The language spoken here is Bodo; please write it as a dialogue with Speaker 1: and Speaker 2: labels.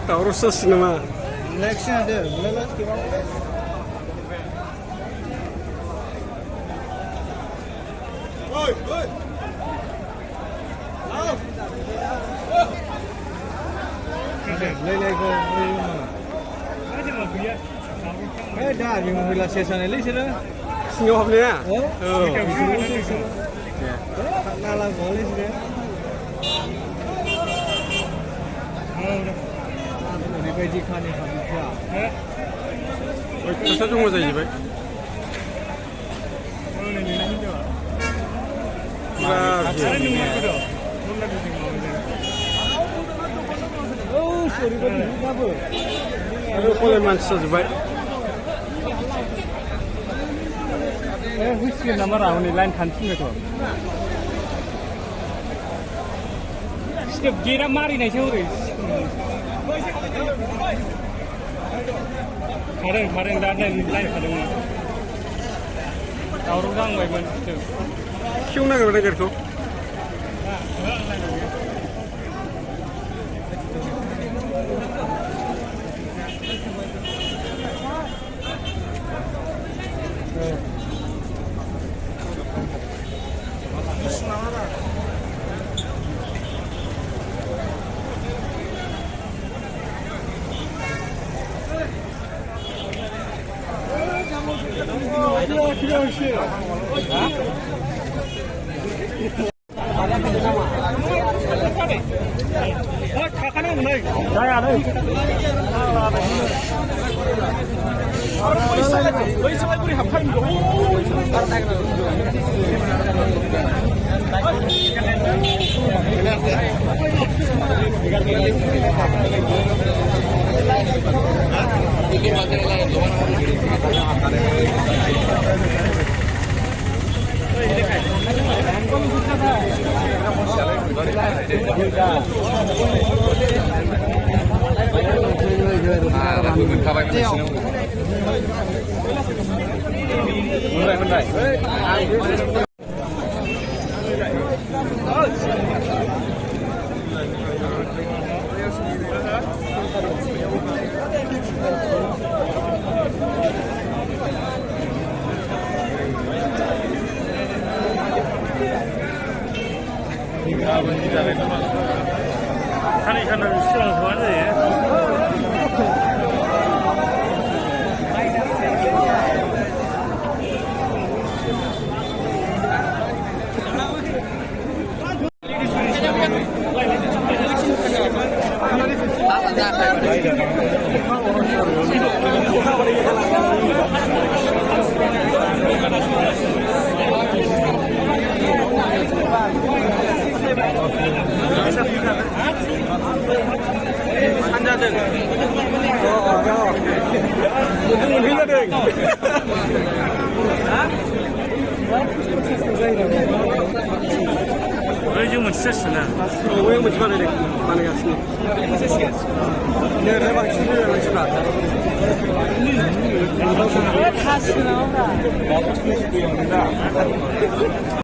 Speaker 1: दावराव जासिगोन नामा?
Speaker 2: दा जों महिला सेसानलै बिसोरो
Speaker 1: सिङाव हाबनाया
Speaker 2: नाला गलै बिसोरो ओरैबायदि खानि हाबिफ्रा
Speaker 1: फैसा जमा जाहैबाय कलेज मानसि जाजोब्बाय
Speaker 2: होसिगोन नामा रा हनै लाइन थानफिनबायथ' गेटआ मारिनायसो हरै खादों दा लाइन खादोंमोन दावराव जाहांबायमोन
Speaker 1: खेव नागिरबाय गेटखौ
Speaker 3: 사내샤는 시간을 좋아하네.
Speaker 1: 한자등 무슨 회자등
Speaker 3: 왜 지금은 스트레스나?
Speaker 1: 왜 못 받아야 돼? 만약에 내가 막 신뢰를 하시나?
Speaker 2: 다 쓰나오나